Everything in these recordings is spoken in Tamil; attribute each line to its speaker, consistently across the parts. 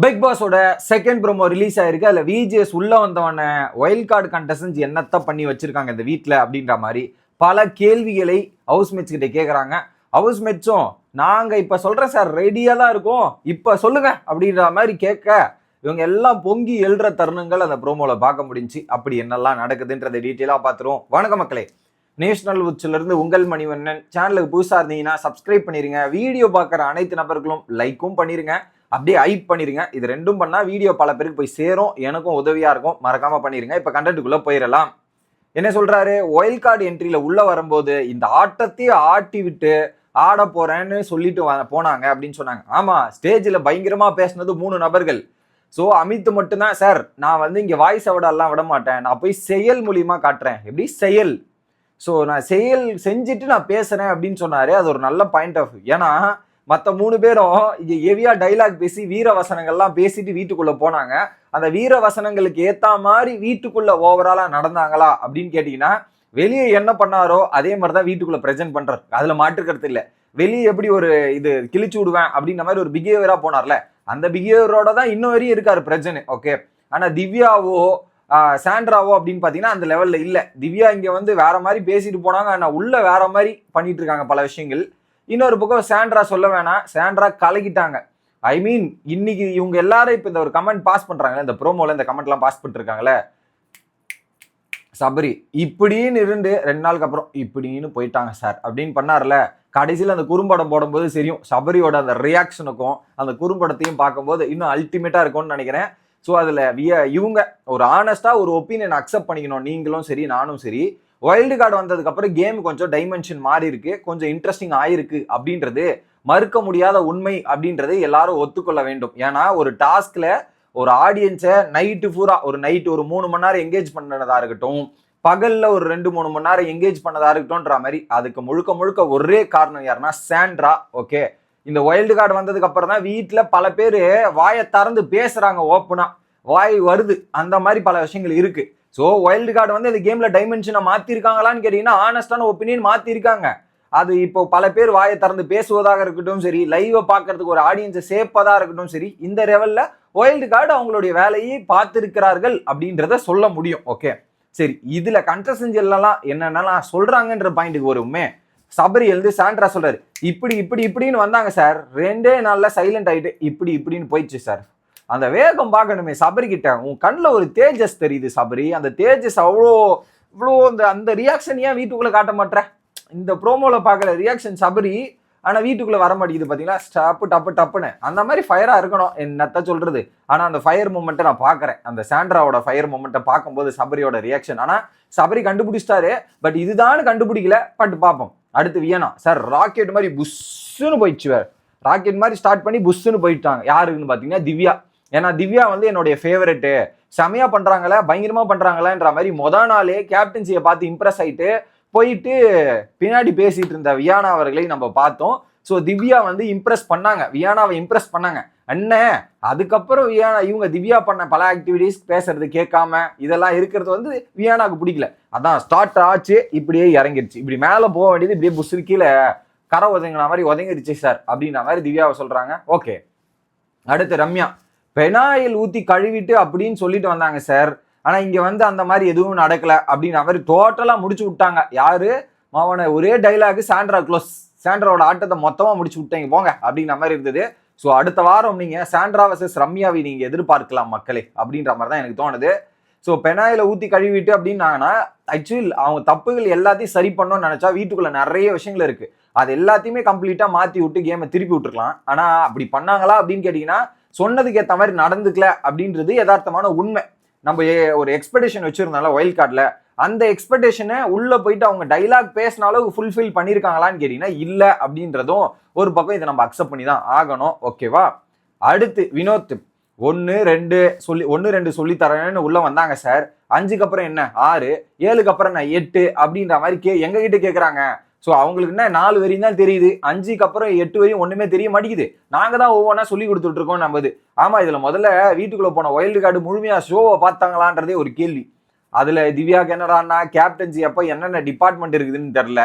Speaker 1: பிக் பாஸோட செகண்ட் ப்ரோமோ ரிலீஸ் ஆயிருக்கு. அதுல விஜிஎஸ் உள்ள வந்தவன வைல்ட் கார்டு கண்டஸ்டன்ஸ் என்னத்த பண்ணி வச்சிருக்காங்க இந்த வீட்டுல அப்படின்ற மாதிரி பல கேள்விகளை ஹவுஸ்மேட்ஸ் கிட்ட கேட்கறாங்க. ஹவுஸ்மேட்ஸும் நாங்க இப்ப சொல்றேன் சார், ரெடியா தான் இருக்கும், இப்ப சொல்லுங்க அப்படின்ற மாதிரி கேட்க இவங்க எல்லாம் பொங்கி எழுற தருணங்கள் அந்த ப்ரோமோல பார்க்க முடிஞ்சு. அப்படி என்னெல்லாம் நடக்குதுன்றதை டீட்டெயிலா பார்த்துருவோம். வணக்கம் மக்களே, நேஷனல் உச்சில இருந்து உங்கள் மணிவண்ணன். சேனலுக்கு புதுசா இருந்தீங்கன்னா சப்ஸ்கிரைப் பண்ணிருங்க. வீடியோ பார்க்குற அனைத்து நபர்களும் லைக்கும் பண்ணிருங்க, அப்படியே ஹைப் பண்ணிருங்க. இது ரெண்டும் பண்ணா வீடியோ பல பேருக்கு போய் சேரும், எனக்கும் உதவியா இருக்கும். மறக்காம பண்ணிருங்க. இப்ப கண்டென்ட்டுக்குள்ள போயிடலாம். என்ன சொல்றாரு, ஒயில்ட் கார்டு என்ட்ரியில உள்ள வரும்போது இந்த ஆட்டத்தையே ஆட்டி விட்டு ஆட போறேன்னு சொல்லிட்டு போனாங்க அப்படின்னு சொன்னாங்க. ஆமா, ஸ்டேஜ்ல பயங்கரமா பேசினது 3 நபர்கள். ஸோ அமித் மட்டும்தான், சார் நான் வந்து இங்க வாய்ஸ் எல்லாம் விட மாட்டேன், நான் போய் செயல் மூலியமா காட்டுறேன். எப்படி செயல்? ஸோ நான் செயல் செஞ்சுட்டு நான் பேசுறேன் அப்படின்னு சொன்னாரு. அது ஒரு நல்ல பாயிண்ட் ஆஃப் வியூ. ஏன்னா மற்ற 3 பேரும் இங்க ஹெவியா டைலாக் பேசி வீர வசனங்கள்லாம் பேசிட்டு வீட்டுக்குள்ள போனாங்க. அந்த வீர வசனங்களுக்கு ஏத்த மாதிரி வீட்டுக்குள்ள ஓவராலா நடந்தாங்களா அப்படின்னு கேட்டீங்கன்னா, வெளியே என்ன பண்ணாரோ அதே மாதிரிதான் வீட்டுக்குள்ள பிரசன்ட் பண்றாரு. அதுல மாற்றுக்கிறது இல்லை. வெளியே எப்படி ஒரு இது கிழிச்சு விடுவேன் அப்படின்ற மாதிரி ஒரு பிஹேவியரா போனார்ல, அந்த பிஹேவியரோட தான் இன்னும் வரையும் இருக்காரு பிரச்சனை. ஓகே, ஆனா திவ்யாவோ சாண்ட்ராவோ அப்படின்னு பாத்தீங்கன்னா அந்த லெவல்ல இல்ல. திவ்யா இங்க வந்து வேற மாதிரி பேசிட்டு போனாங்க, ஆனா உள்ள வேற மாதிரி பண்ணிட்டு இருக்காங்க பல விஷயங்கள். இன்னொரு பக்கம் சாண்ட்ரா சொல்ல வேணாம், சாண்ட்ரா கலக்கிட்டாங்க. ஐ மீன் இன்னைக்கு இவங்க எல்லாரும் இப்ப இந்த ஒரு கமெண்ட் பாஸ் பண்றாங்களே, இந்த ப்ரோமோல இந்த கமெண்ட் எல்லாம் பாஸ் பண்ணிட்டு இருக்காங்களே, சபரி இப்படின்னு இருந்து 2 நாளுக்கு அப்புறம் இப்படின்னு போயிட்டாங்க சார் அப்படின்னு பண்ணார்ல. கடைசியில் அந்த குறும்படம் போடும்போது சரியும், சபரியோட அந்த ரியாக்ஷனுக்கும் அந்த குறும்படத்தையும் பார்க்கும்போது இன்னும் அல்டிமேட்டா இருக்கும்னு நினைக்கிறேன். ஸோ அதுல இவங்க ஒரு ஆனஸ்டா ஒரு ஒப்பீனியன் அக்செப்ட் பண்ணிக்கணும், நீங்களும் சரி நானும் சரி. வைல்டு கார்டு வந்ததுக்கு அப்புறம் கேம் கொஞ்சம் டைமென்ஷன் மாறி இருக்கு, கொஞ்சம் இன்ட்ரெஸ்டிங் ஆயிருக்கு அப்படின்றது மறுக்க முடியாத உண்மை அப்படின்றது எல்லாரும் ஒத்துக்கொள்ள வேண்டும். ஏன்னா ஒரு டாஸ்க்ல ஒரு ஆடியன்ஸை நைட்டு பூரா ஒரு 3 மணி நேரம் எங்கேஜ் பண்ணதா இருக்கட்டும், பகல்ல ஒரு 2-3 மணி நேரம் எங்கேஜ் பண்ணதா இருக்கட்டும்ன்ற மாதிரி அதுக்கு முழுக்க முழுக்க ஒரே காரணம் யாருன்னா சாண்ட்ரா. ஓகே, இந்த வைல்டு கார்டு வந்ததுக்கு அப்புறம் தான் வீட்டுல பல பேரு வாயை திறந்து பேசுறாங்க, ஓப்பனா வாய் வருது, அந்த மாதிரி பல விஷயங்கள் இருக்கு. ஸோ வைல்டு கார்டு வந்து இந்த கேம்ல டைமென்ஷனை மாத்திருக்காங்களான்னு கேட்டீங்கன்னா ஆனஸ்டான ஒப்பீனியன் மாத்திருக்காங்க. அது இப்போ பல பேர் வாயை திறந்து பேசுவதாக இருக்கட்டும் சரி, லைவ பாக்குறதுக்கு ஒரு ஆடியன்ஸை சேர்ப்பதா இருக்கட்டும் சரி, இந்த லெவல்ல வைல்டு கார்டு அவங்களுடைய வேலையை பார்த்திருக்கிறார்கள் அப்படின்றத சொல்ல முடியும். ஓகே சரி, இதுல கண்டஸ்டன்ஸ் எல்லாம் என்னென்னலாம் சொல்றாங்கன்ற பாயிண்ட்டுக்கு வருமே. சபரி எழுந்து சாண்ட்ரா சொல்றாரு, இப்படி இப்படி இப்படின்னு வந்தாங்க சார், 2 நாள்ல சைலண்ட் ஆயிட்டு இப்படி இப்படின்னு போயிடுச்சு சார். அந்த வேகம் பார்க்கணுமே சபரி கிட்ட. உன் கண்ணில் ஒரு தேஜஸ் தெரியுது சபரி, அந்த தேஜஸ் அவ்வளோ இவ்வளோ அந்த ரியாக்ஷன் ஏன் வீட்டுக்குள்ள காட்ட மாட்டேற? இந்த ப்ரோமோல பார்க்கற ரியாக்ஷன் சபரி, ஆனா வீட்டுக்குள்ள வர மாட்டேங்குது பாத்தீங்களா, டப்பு டப்பு டப்புன்னு அந்த மாதிரி ஃபயரா இருக்கணும், என்னத்த சொல்றது. ஆனா அந்த ஃபயர் மூமெண்ட்டை நான் பாக்குறேன், அந்த சாண்ட்ராவோட ஃபயர் மூமெண்ட்டை பார்க்கும்போது சபரியோட ரியாக்ஷன். ஆனா சபரி கண்டுபிடிச்சிட்டாரு, பட் இதுதான் கண்டுபிடிக்கல. பட் பார்ப்போம். அடுத்து வியனா சார், ராக்கெட் மாதிரி புஷ்ஷுன்னு போயிடுச்சு. ராக்கெட் மாதிரி ஸ்டார்ட் பண்ணி புஷ்ஷுன்னு போயிட்டாங்க. யாருன்னு பாத்தீங்கன்னா திவ்யா. ஏன்னா திவ்யா வந்து என்னுடைய ஃபேவரெட்டு, செமையா பண்றாங்களே, பயங்கரமா பண்றாங்களேன்ற மாதிரி நாளே கேப்டன்சியை பார்த்து இம்ப்ரெஸ் ஆயிட்டு போயிட்டு பின்னாடி பேசிட்டு இருந்த வியானா அவர்களை நம்ம பார்த்தோம். ஸோ திவ்யா வந்து இம்ப்ரெஸ் பண்ணாங்க, வியானாவை இம்ப்ரெஸ் பண்ணாங்க அண்ணன். அதுக்கப்புறம் இவங்க திவ்யா பண்ண பல ஆக்டிவிட்டிஸ் பேசுறது கேட்காம இதெல்லாம் இருக்கிறது வந்து வியானாவுக்கு பிடிக்கல. அதான் ஸ்டார்ட் ஆச்சு, இப்படியே இறங்கிருச்சு. இப்படி மேலே போக வேண்டியது இப்படியே புஷ்ஷு கீழே கரை ஒதுங்கின மாதிரி ஒதுங்கிருச்சு சார் அப்படின்ற மாதிரி திவ்யாவை சொல்றாங்க. ஓகே, அடுத்து ரம்யா, பெனாயில் ஊத்தி கழுவிட்டு அப்படின்னு சொல்லிட்டு வந்தாங்க சார், ஆனா இங்க வந்து அந்த மாதிரி எதுவும் நடக்கல அப்படின்னு மாதிரி டோட்டலா முடிச்சு விட்டாங்க. யாரு மாவன, ஒரே டைலாக் சாண்ட்ரா க்ளோஸ், சாண்ட்ராவோட ஆட்டத்தை மொத்தமா முடிச்சு விட்டாங்க போங்க அப்படின்ற மாதிரி இருந்தது. ஸோ அடுத்த வாரம் நீங்க சாண்ட்ரா வர்சஸ் ரம்யாவை நீங்க எதிர்பார்க்கலாம் மக்களே அப்படின்ற மாதிரி தான் எனக்கு தோணுது. ஸோ பெனாயில ஊத்தி கழுவிட்டு அப்படின்னாங்கன்னா ஆக்சுவலி அவங்க தப்புகள் எல்லாத்தையும் சரி பண்ணணும்னு நினைச்சா வீட்டுக்குள்ள நிறைய விஷயங்கள் இருக்கு, அது எல்லாத்தையுமே கம்ப்ளீட்டா மாத்தி விட்டு கேமை திருப்பி விட்டுருக்கலாம். ஆனா அப்படி பண்ணாங்களா அப்படின்னு கேட்டீங்கன்னா சொன்னதுக்கு ஏற்ற மாதிரி நடந்துக்கல அப்படின்றது யதார்த்தமான உண்மை. நம்ம ஒரு எக்ஸ்பெக்டேஷன் வச்சிருந்தால வைல்ட் கார்டுல, அந்த எக்ஸ்பெக்டேஷனை உள்ள போயிட்டு அவங்க டைலாக் பேசின அளவுக்கு ஃபுல்ஃபில் பண்ணியிருக்காங்களான்னு கேட்டீங்கன்னா இல்ல அப்படின்றதும் ஒரு பக்கம் இதை நம்ம அக்செப்ட் பண்ணி தான் ஆகணும். ஓகேவா, அடுத்து வினோத் 1-2 சொல்லி தரேன்னு உள்ள வந்தாங்க சார். 5க்கு அப்புறம் என்ன 6, 7க்கு அப்புறம் என்ன 8 அப்படின்ற மாதிரி எங்க கிட்ட கேட்கறாங்க. ஸோ அவங்களுக்கு என்ன 4 வரையும் தான் தெரியுது, 5க்கு அப்புறம் 8 வரையும் ஒண்ணுமே தெரிய மாட்டேங்குது. நாங்க தான் ஒவ்வொன்றா சொல்லி கொடுத்துட்டு இருக்கோம் நம்பது. ஆமா, இதுல முதல்ல வீட்டுக்குள்ள போன வைல்டு கார்டு முழுமையா ஷோவை பார்த்தாங்களான்றதே ஒரு கேள்வி. அதுல திவ்யாக்கு என்னடான்னா கேப்டன்சி அப்ப என்னென்ன டிபார்ட்மெண்ட் இருக்குதுன்னு தெரியல.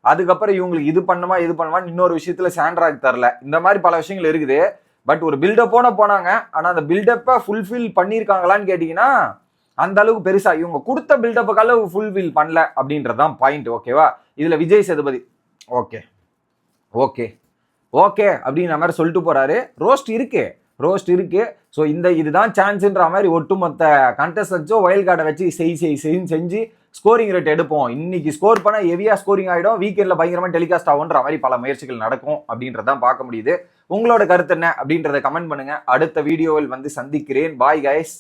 Speaker 1: அதுக்கப்புறம் இவங்களுக்கு இது பண்ணுமா இன்னொரு விஷயத்துல சாண்ட்ராக்கு தரல. இந்த மாதிரி பல விஷயங்கள் இருக்குது. பட் ஒரு பில்டப்போட போனாங்க. ஆனா அந்த பில்டப்பை ஃபுல்ஃபில் பண்ணியிருக்காங்களான்னு கேட்டீங்கன்னா அந்த அளவுக்கு பெருசா இவங்க கொடுத்த பில்டப்புக்கு அளவு ஃபுல்ஃபில் பண்ணல அப்படின்றதான் பாயிண்ட். ஓகேவா? இதுல Vijay Sethupathi okay okay okay அப்படின்ற மாதிரி சொல்லிட்டு போறாரு. ரோஸ்ட் இருக்கு. ஸோ இதுதான் சான்ஸ்ன்ற மாதிரி ஒட்டுமொத்த கண்டஸ்டன்ஸும் வயல் கார்டை வச்சு செஞ்சு ஸ்கோரிங் ரேட் எடுப்போம். இன்னைக்கு ஸ்கோர் பண்ண ஹெவியா ஸ்கோரிங் ஆகிடும், வீக்கெண்ட்ல பயங்கரமா டெலிகாஸ்ட் ஆகுன்ற மாதிரி பல முயற்சிகள் நடக்கும் அப்படின்றதான் பார்க்க முடியுது. உங்களோட கருத்து என்ன அப்படின்றத கமெண்ட் பண்ணுங்க. அடுத்த வீடியோவில் வந்து சந்திக்கிறேன். Bye guys.